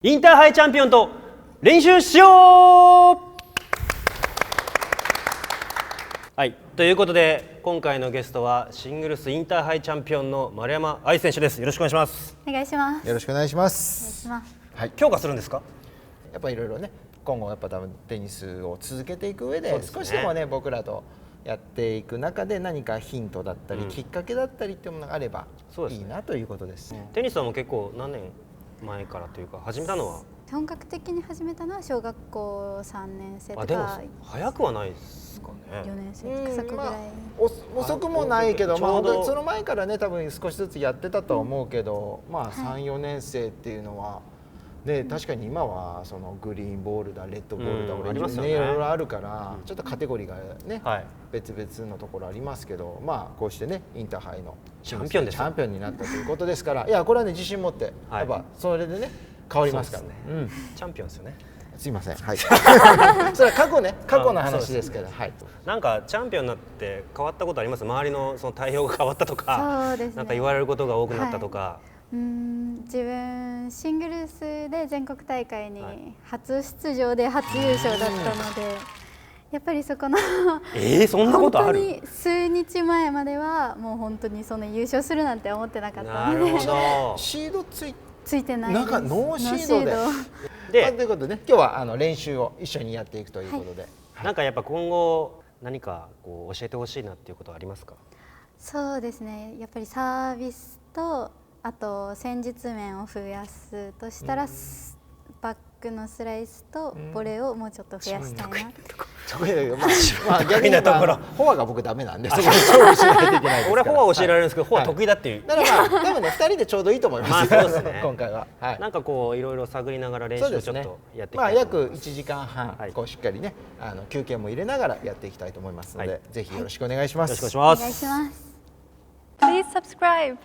インターハイチャンピオンと練習しよう。はい、ということで今回のゲストはシングルスインターハイチャンピオンの丸山愛選手です。よろしくお願いします。お願いします。よろしくお願いします。はい、強化するんですか？やっぱりいろいろね、今後やっぱ多分テニスを続けていく上で、少しでもね僕らとやっていく中で何かヒントだったり、きっかけだったりっていうものがあればいいなということです。テニスはもう結構何年前からというか始めたのは？本格的に始めたのは小学校3年生とか。でも早くはないですかね。4年生とかそこぐらい、遅くもないけど、その前からね多分少しずつやってたとは思うけど、3、4年生っていうのはで、確かに今はそのグリーンボールだレッドボールだオレンジボールね、いろいろあるからちょっとカテゴリーがね、別々のところありますけど、こうしてねインターハイのチャンピオンになったということですから、いやこれはね自信持ってやっぱそれでね変わりますからね。チャンピオンですよね。すいません。はい。それは過去の話ですけど、はい。なんかチャンピオンになって変わったことあります？周りのその対応が変わったとか、そうですね、なんか言われることが多くなったとか。自分シングルスで全国大会に初出場で初優勝だったので、やっぱりそこのそんなことある？本当に数日前まではもう本当にその優勝するなんて思ってなかったので。なるほど。シードついてないです。ノーシードで。ということでね、今日は練習を一緒にやっていくということで、なんかやっぱ今後何かこう教えてほしいなっていうことはありますか？そうですね。やっぱりサービスとあと戦術面を増やすとしたら、バックのスライスとボレーをもうちょっと増やしたいな。得意だけど、逆にフォアが僕ダメなんで、そこで勝負しないといけないですから。俺フォア教えられるんですけど、フォア得意だっていう。だから多分ね2人でちょうどいいと思います。そうですね。今回は。なんかこういろいろ探りながら練習をちょっとやっていきたい。約1時間半こうしっかりね休憩も入れながらやっていきたいと思いますので、ぜひよろしくお願いします。よろしくお願いします。お願いします。Please subscribe.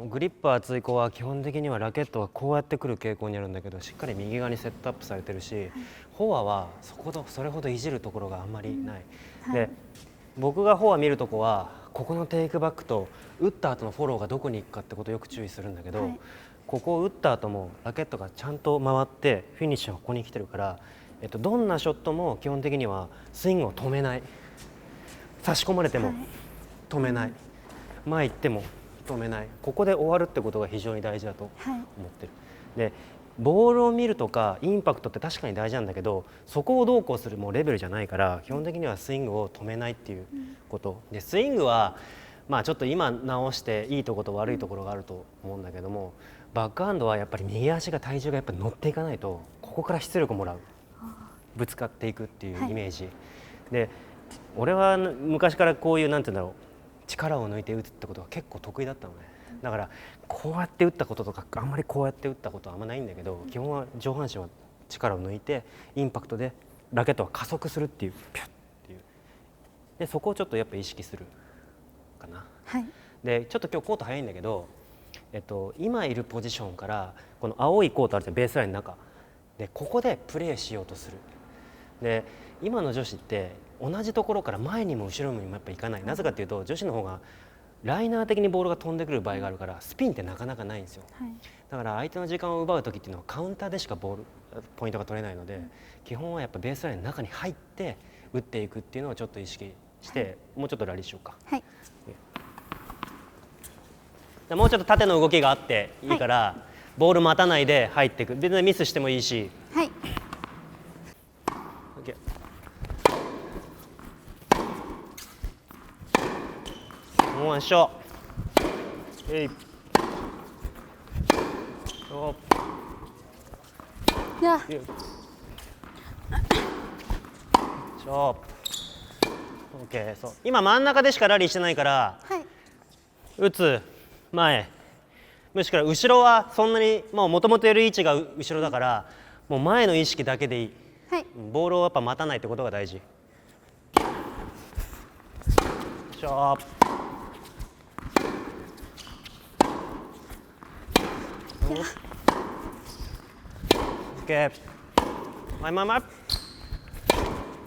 グリップ厚い子は基本的にはラケットはこうやってくる傾向にあるんだけど、しっかり右側にセットアップされてるし、フォアはそれほどいじるところがあんまりない。で、僕がフォア見るとこはここのテイクバックと打った後のフォローがどこに行くかってことをよく注意するんだけど、ここを打った後もラケットがちゃんと回ってフィニッシュがここに来てるから、どんなショットも基本的にはスイングを止めない、差し込まれても止めない、前行っても止めない、ここで終わるってことが非常に大事だと思ってる。でボールを見るとかインパクトって確かに大事なんだけど、そこをどうこうするもうレベルじゃないから、基本的にはスイングを止めないっていうことで、スイングはちょっと今直していいところと悪いところがあると思うんだけども、バックハンドはやっぱり右足が体重がやっぱり乗っていかないと、ここから出力もらう、ぶつかっていくっていうイメージで、俺は昔からこういうなんていうんだろう、力を抜いて打つってことが結構得意だったのね。だからこうやって打ったこととか、あんまりこうやって打ったことはあんまないんだけど、基本は上半身は力を抜いてインパクトでラケットは加速するっていう、ピュッっていうで、そこをちょっとやっぱ意識するかな。でちょっと今日コート早いんだけど、今いるポジションからこの青いコートあるじゃん、ベースラインの中で、ここでプレーしようとする。で今の女子って同じところから前にも後ろにもやっぱいかない。なぜかっていうと、女子の方がライナー的にボールが飛んでくる場合があるから、スピンってなかなかないんですよ。だから相手の時間を奪う時っていうのはカウンターでしかポイントが取れないので、基本はやっぱベースラインの中に入って打っていくっていうのをちょっと意識して、もうちょっとラリーしようか。もうちょっと縦の動きがあっていいから、ボール待たないで入っていく。全然ミスしてもいいし。もう一緒。そう今真ん中でしかラリーしてないから、打つ前、もしくは後ろはそんなにもともとやる位置が後ろだから、もう前の意識だけでいい。はいボールをやっぱ待たないってことが大事。ショープ。オッケー。前前前。オッ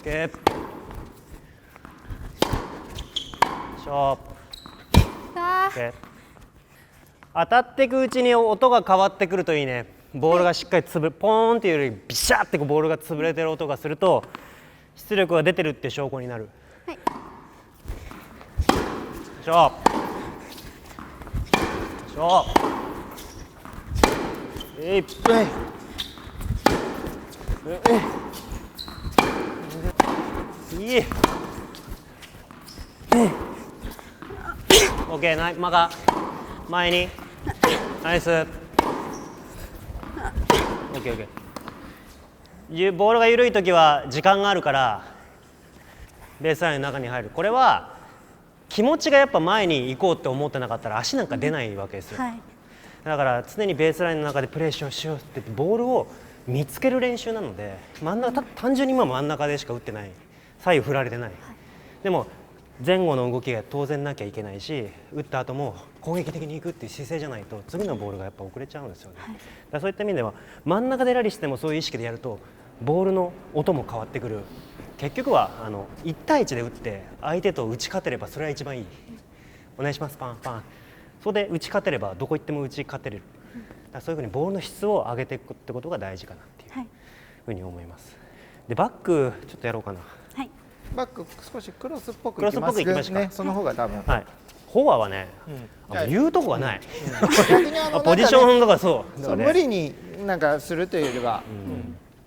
ケー。ショープ。あ OK 当たっていくうちに音が変わってくるといいね。ボールがしっかりポーンっていうよりビシャーってボールが潰れてる音がすると出力が出てるって証拠になる。はいしょしょえいいいオッケーナイマガ前にナイスオッケーオッケーボールが緩い時は時間があるからベースラインの中に入る。これは気持ちがやっぱ前に行こうって思ってなかったら足なんか出ないわけですよ、はいだから常にベースラインの中でプレーしようしようって言ってボールを見つける練習なので真ん中単純に今真ん中でしか打ってない左右振られてない、でも前後の動きが当然なきゃいけないし打った後も攻撃的にいくっていう姿勢じゃないと次のボールがやっぱ遅れちゃうんですよね、だからそういった意味では真ん中でラリーしてもそういう意識でやるとボールの音も変わってくる。結局は1対1で打って相手と打ち勝てればそれは一番いい。お願いしますパンパン。それで打ち勝てればどこ行っても打ち勝てれる。だからそういうふうにボールの質を上げていくってことが大事かなっていうはいふうに思います。でバックちょっとやろうかな。はいバック少しクロスっぽくクロスっぽくいきましょうかね、その方が多分、はい。フォアはね、言うとこがない。逆にポジションとかそう。そう無理になんかするというよりは、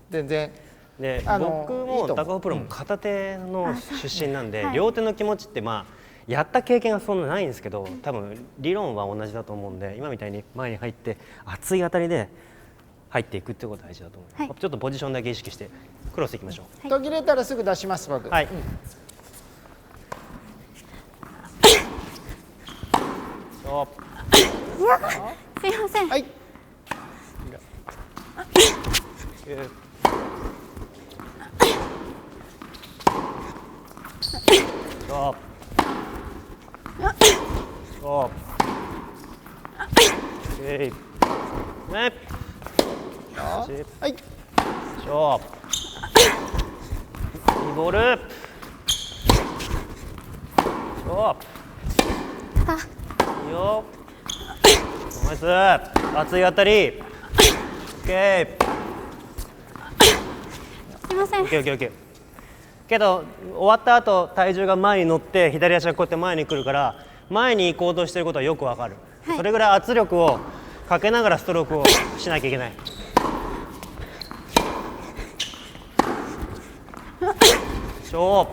全然で僕いいと思うも高尾プロも片手の出身なんで、はい両手の気持ちってまあやった経験がそんなないんですけど、多分理論は同じだと思うんで、今みたいに前に入って熱い当たりで入っていくってことが大事だと思う、はいちょっとポジションだけ意識してクロスいきましょう。途切れたらすぐ出します僕。はい、そうすいません、はい。そうそうねはい。しょいいボールしょいいよナイス熱い当たりオッケーすいませんオッケーオッケーオッケーけど終わった後体重が前に乗って左足がこうやって前に来るから前に行こうとしてることはよくわかる、はい、それぐらい圧力をかけながらストロークをしなきゃいけない勝負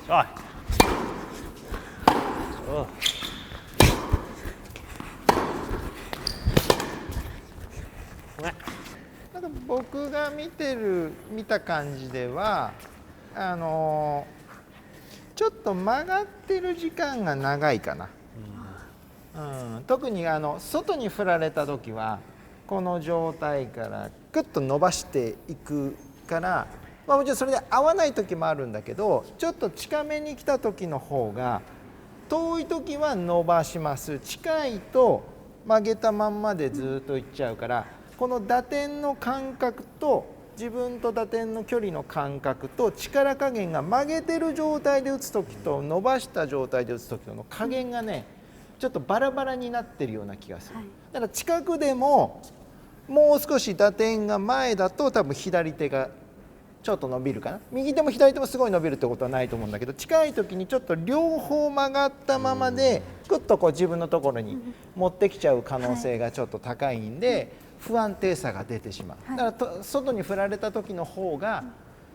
はいなんか僕が見た感じではちょっと曲がってる時間が長いかな、特に外に振られた時はこの状態からグッと伸ばしていくから、まあ、もちろんそれで合わない時もあるんだけどちょっと近めに来た時の方が遠い時は伸ばします、近いと曲げたまんまでずっといっちゃうから、この打点の感覚と自分と打点の距離の感覚と力加減が曲げてる状態で打つ時と伸ばした状態で打つ時との加減がねちょっとバラバラになってるような気がする、だから近くでももう少し打点が前だと多分左手がちょっと伸びるかな、右手も左手もすごい伸びるってことはないと思うんだけど、近い時にちょっと両方曲がったままでグッとこう自分のところに持ってきちゃう可能性がちょっと高いんで不安定さが出てしまう、だから外に振られた時の方が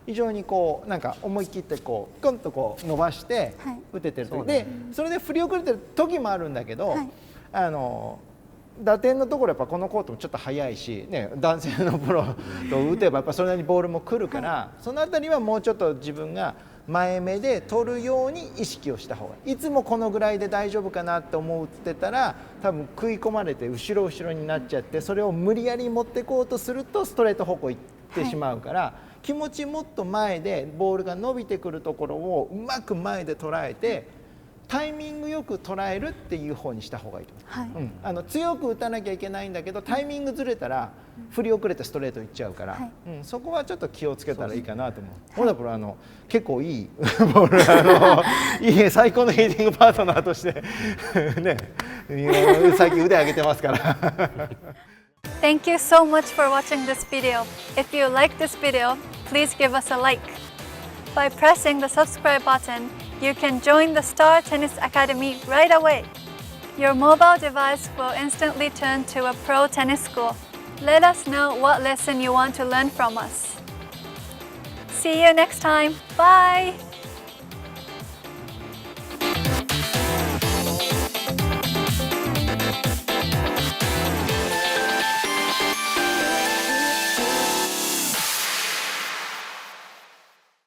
非常にこうなんか思い切ってこうグンとこう伸ばして打ててる時で、それで振り遅れてる時もあるんだけど、打点のところやっぱこのコートもちょっと速いし、ね、男性のプロと打てばやっぱそれなりにボールも来るから、そのあたりはもうちょっと自分が前目で取るように意識をした方がいい。いつもこのぐらいで大丈夫かなって思ってたら多分食い込まれて後ろになっちゃって、それを無理やり持ってこうとするとストレート方向行ってしまうから、気持ちもっと前でボールが伸びてくるところをうまく前で捉えてタイミングよく捉えるっていう方にした方がいいと思う、はい強く打たなきゃいけないんだけどタイミングずれたら振り遅れてストレートいっちゃうから、はいそこはちょっと気をつけたらいいかなと思う。ほらこれ結構いいボールいい最高のヒーティングパートナーとしてね最近腕上げてますから。Thank you so much for watching this video. If you like this video, please give us a like. By pressing the subscribe button, you can join the Star Tennis Academy right away. Your mobile device will instantly turn to a pro tennis school. Let us know what lesson you want to learn from us. See you next time. Bye!